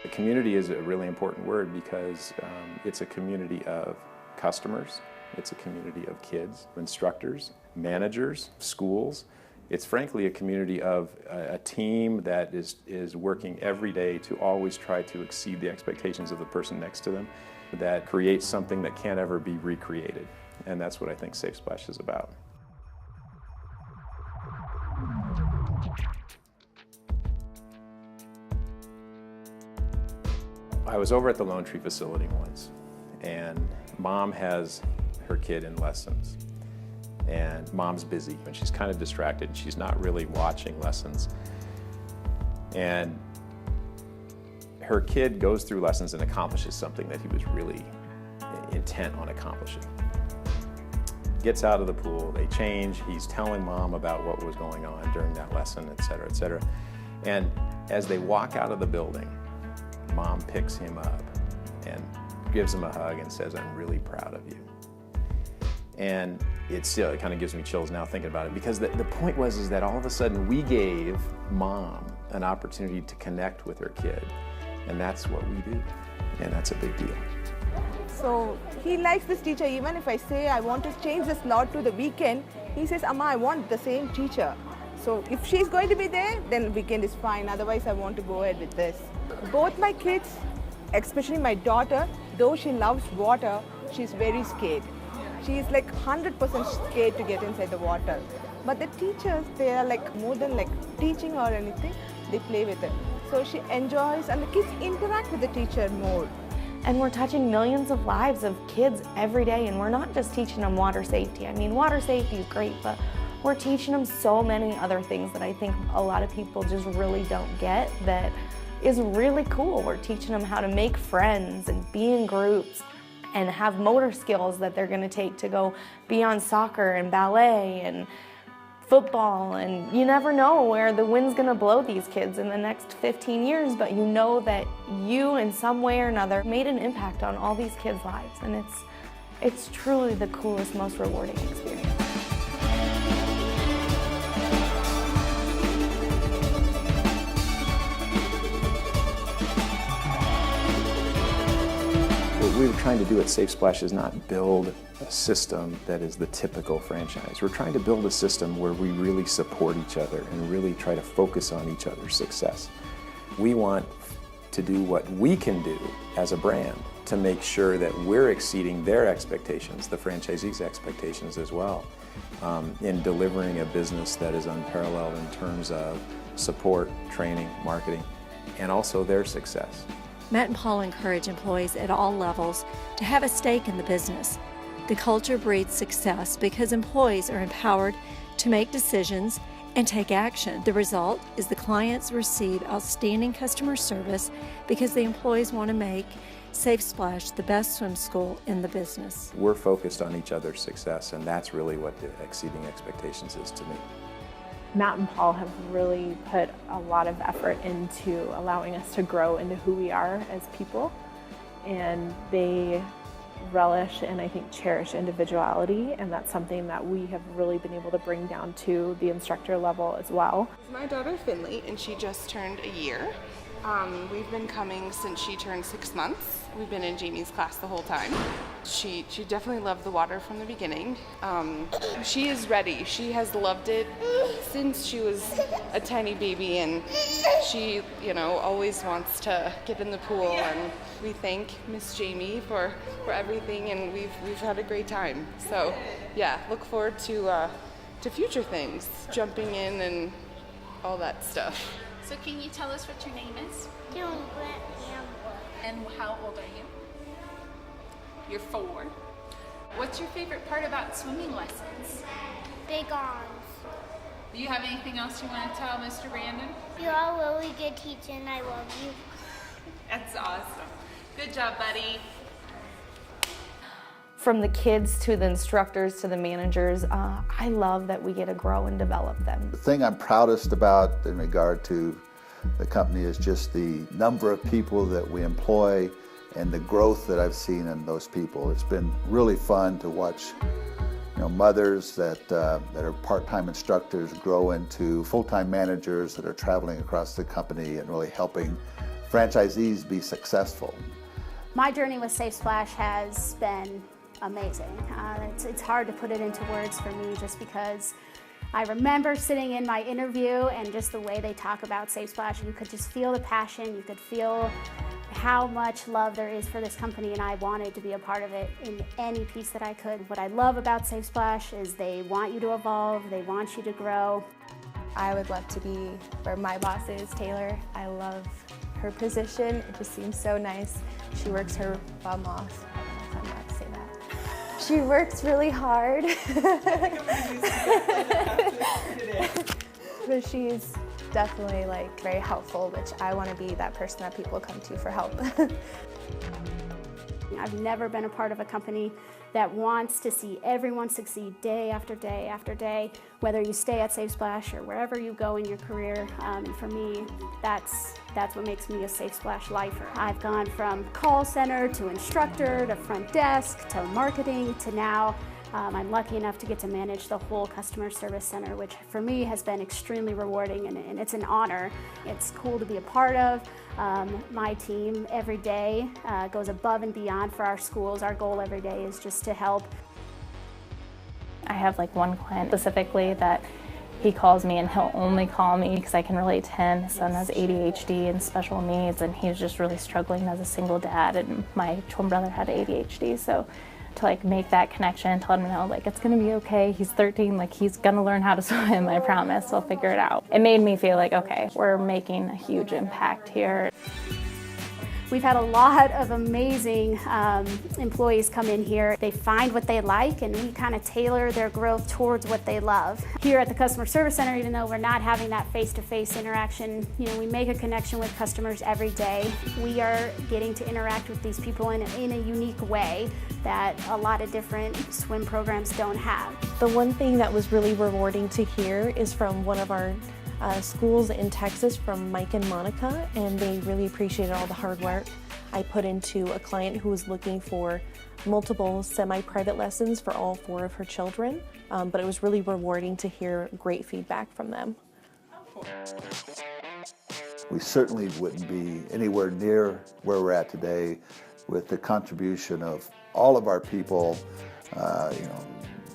The community is a really important word because it's a community of customers, it's a community of kids, instructors, managers, schools. It's frankly a community of a team that is working every day to always try to exceed the expectations of the person next to them, that creates something that can't ever be recreated. And that's what I think SafeSplash is about. I was over at the Lone Tree facility once, and Mom has her kid in lessons. And Mom's busy, and she's kind of distracted. She's not really watching lessons. And her kid goes through lessons and accomplishes something that he was really intent on accomplishing. Gets out of the pool, they change, he's telling Mom about what was going on during that lesson, et cetera, et cetera. And as they walk out of the building, Mom picks him up and gives him a hug and says, "I'm really proud of you." And it kind of gives me chills now thinking about it, because the point was that all of a sudden we gave Mom an opportunity to connect with her kid. And that's what we do. And that's a big deal. So he likes this teacher. Even if I say I want to change the slot to the weekend, he says, "Amma, I want the same teacher." So if she's going to be there, then weekend is fine. Otherwise, I want to go ahead with this. Both my kids, especially my daughter, though she loves water, she's very scared. She's like 100% scared to get inside the water. But the teachers, they are like more than like teaching or anything, they play with it. So she enjoys, and the kids interact with the teacher more. And we're touching millions of lives of kids every day, and we're not just teaching them water safety. I mean, water safety is great, but we're teaching them so many other things that I think a lot of people just really don't get that is really cool. We're teaching them how to make friends and be in groups and have motor skills that they're gonna take to go be on soccer and ballet and football. And you never know where the wind's gonna blow these kids in the next 15 years, but you know that you in some way or another made an impact on all these kids' lives. And it's truly the coolest, most rewarding experience. What we were trying to do at SafeSplash is not build a system that is the typical franchise. We're trying to build a system where we really support each other and really try to focus on each other's success. We want to do what we can do as a brand to make sure that we're exceeding their expectations, the franchisees' expectations as well, in delivering a business that is unparalleled in terms of support, training, marketing, and also their success. Matt and Paul encourage employees at all levels to have a stake in the business. The culture breeds success because employees are empowered to make decisions and take action. The result is the clients receive outstanding customer service because the employees want to make SafeSplash the best swim school in the business. We're focused on each other's success, and that's really what the exceeding expectations is to me. Matt and Paul have really put a lot of effort into allowing us to grow into who we are as people, and they relish and I think cherish individuality, and that's something that we have really been able to bring down to the instructor level as well. My daughter Finley, and she just turned a year. We've been coming since she turned 6 months. We've been in Jamie's class the whole time. She definitely loved the water from the beginning. She is ready. She has loved it since she was a tiny baby, and she, always wants to get in the pool. And we thank Miss Jamie for everything, and we've had a great time. So yeah, look forward to future things, jumping in and all that stuff. So can you tell us what your name is? And how old are you? You're 4. What's your favorite part about swimming lessons? Big arms. Do you have anything else you want to tell Mr. Brandon? You're a really good teacher and I love you. That's awesome. Good job, buddy. From the kids to the instructors to the managers, I love that we get to grow and develop them. The thing I'm proudest about in regard to the company is just the number of people that we employ and the growth that I've seen in those people. It's been really fun to watch mothers that are part-time instructors grow into full-time managers that are traveling across the company and really helping franchisees be successful. My journey with SafeSplash has been amazing. It's hard to put it into words for me just because I remember sitting in my interview and just the way they talk about SafeSplash, you could just feel the passion, you could feel how much love there is for this company, and I wanted to be a part of it in any piece that I could. What I love about SafeSplash is they want you to evolve, they want you to grow. I would love to be where my boss is, Taylor. I love her position. It just seems so nice. She works her bum off. I'm allowed to say that. She works really hard. But she's definitely like very helpful, which I want to be that person that people come to for help. I've never been a part of a company that wants to see everyone succeed day after day after day, whether you stay at SafeSplash or wherever you go in your career. And for me, that's what makes me a SafeSplash lifer. I've gone from call center to instructor to front desk to marketing to now I'm lucky enough to get to manage the whole customer service center, which for me has been extremely rewarding, and it's an honor. It's cool to be a part of. My team every day goes above and beyond for our schools. Our goal every day is just to help. I have like one client specifically that he calls me and he'll only call me because I can relate to him. His son has ADHD and special needs, and he's just really struggling as a single dad, and my twin brother had ADHD. So to like make that connection, to let him know like it's gonna be okay, he's 13, like he's gonna learn how to swim, I promise, we'll figure it out. It made me feel like, okay, we're making a huge impact here. We've had a lot of amazing employees come in here. They find what they like, and we kind of tailor their growth towards what they love. Here at the Customer Service Center, even though we're not having that face-to-face interaction, you know, we make a connection with customers every day. We are getting to interact with these people in a unique way that a lot of different swim programs don't have. The one thing that was really rewarding to hear is from one of our schools in Texas, from Mike and Monica, and they really appreciated all the hard work I put into a client who was looking for multiple semi-private lessons for all 4 of her children, but it was really rewarding to hear great feedback from them. We certainly wouldn't be anywhere near where we're at today with the contribution of all of our people,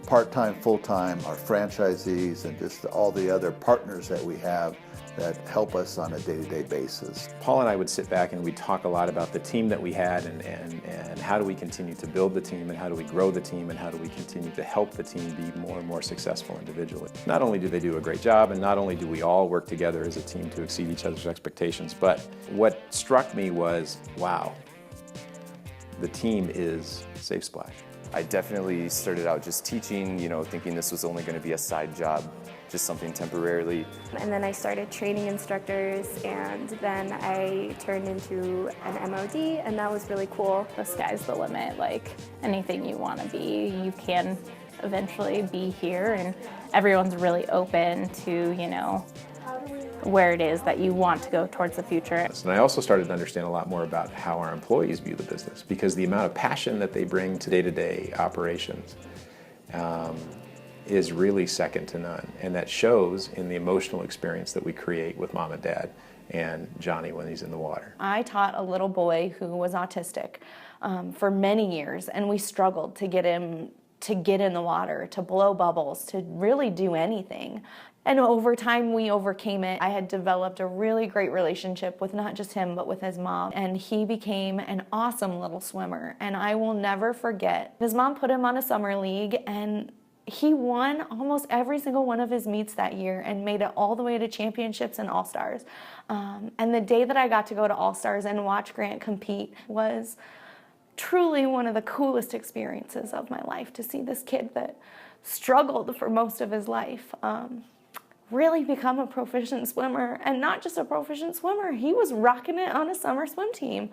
part-time, full-time, our franchisees, and just all the other partners that we have that help us on a day-to-day basis. Paul and I would sit back and we'd talk a lot about the team that we had and how do we continue to build the team, and how do we grow the team, and how do we continue to help the team be more and more successful individually. Not only do they do a great job, and not only do we all work together as a team to exceed each other's expectations, but what struck me was, wow, the team is SafeSplash. I definitely started out just teaching, thinking this was only going to be a side job, just something temporarily. And then I started training instructors, and then I turned into an MOD, and that was really cool. The sky's the limit. Like anything you want to be, you can eventually be here, and everyone's really open to, where it is that you want to go towards the future. And I also started to understand a lot more about how our employees view the business, because the amount of passion that they bring to day-to-day operations is really second to none. And that shows in the emotional experience that we create with Mom and Dad and Johnny when he's in the water. I taught a little boy who was autistic for many years, and we struggled to get him to get in the water, to blow bubbles, to really do anything. And over time, we overcame it. I had developed a really great relationship with not just him, but with his mom. And he became an awesome little swimmer. And I will never forget, his mom put him on a summer league, and he won almost every single one of his meets that year and made it all the way to championships and All-Stars. And the day that I got to go to All-Stars and watch Grant compete was truly one of the coolest experiences of my life, to see this kid that struggled for most of his life really become a proficient swimmer. And not just a proficient swimmer, he was rocking it on a summer swim team.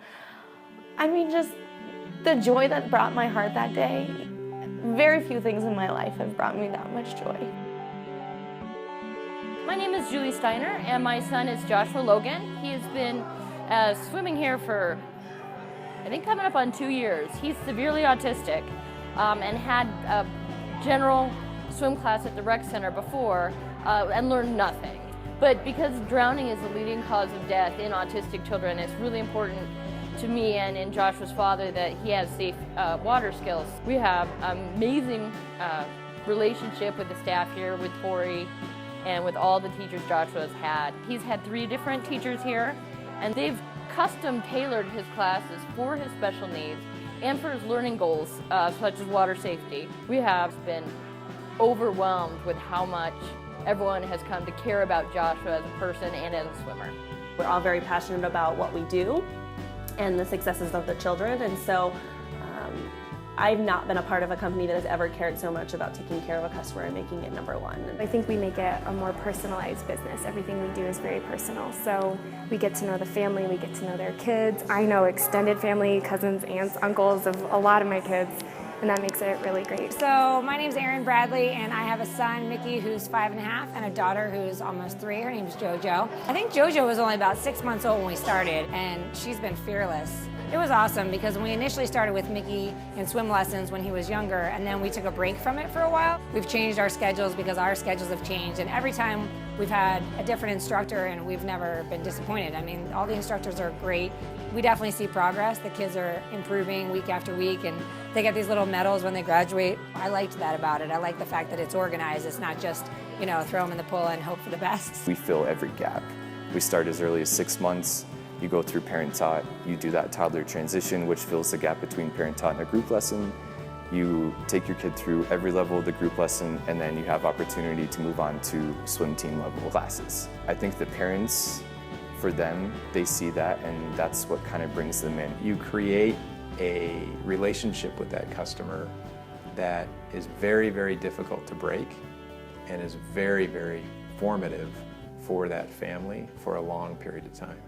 I mean, just the joy that brought my heart that day, very few things in my life have brought me that much joy. My name is Julie Steiner, and my son is Joshua Logan. He has been swimming here for, I think, coming up on 2 years. He's severely autistic and had a general swim class at the rec center before and learned nothing. But because drowning is the leading cause of death in autistic children, it's really important to me and in Joshua's father that he has safe water skills. We have amazing relationship with the staff here, with Tori, and with all the teachers Joshua's had. He's had 3 different teachers here, and they've custom tailored his classes for his special needs and for his learning goals, such as water safety. We have been overwhelmed with how much everyone has come to care about Joshua as a person and as a swimmer. We're all very passionate about what we do and the successes of the children, and so I've not been a part of a company that has ever cared so much about taking care of a customer and making it #1. I think we make it a more personalized business. Everything we do is very personal. So we get to know the family, we get to know their kids. I know extended family, cousins, aunts, uncles of a lot of my kids, and that makes it really great. So my name's Erin Bradley, and I have a son, Mickey, who's 5.5, and a daughter who's almost 3. Her name's JoJo. I think JoJo was only about 6 months old when we started, and she's been fearless. It was awesome because when we initially started with Mickey in swim lessons when he was younger, and then we took a break from it for a while, we've changed our schedules because our schedules have changed, and every time we've had a different instructor and we've never been disappointed. I mean, all the instructors are great. We definitely see progress. The kids are improving week after week, and they get these little medals when they graduate. I liked that about it. I like the fact that it's organized. It's not just, you know, throw them in the pool and hope for the best. We fill every gap. We start as early as 6 months. You go through parent-taught, you do that toddler transition, which fills the gap between parent-taught and a group lesson. You take your kid through every level of the group lesson, and then you have opportunity to move on to swim team level classes. I think the parents, for them, they see that, and that's what kind of brings them in. You create a relationship with that customer that is very, very difficult to break and is very, very formative for that family for a long period of time.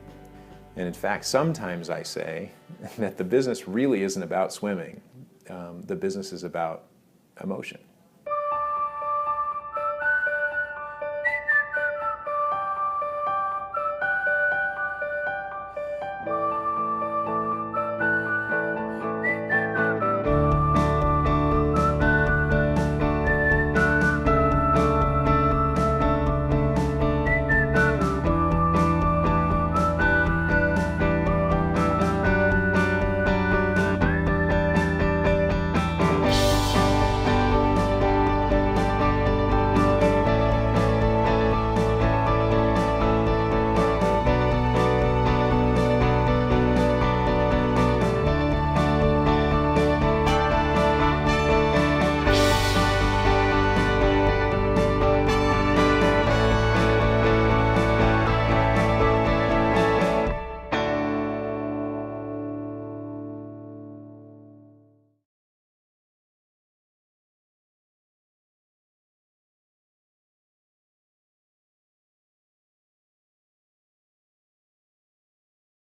And in fact, sometimes I say that the business really isn't about swimming. The business is about emotion.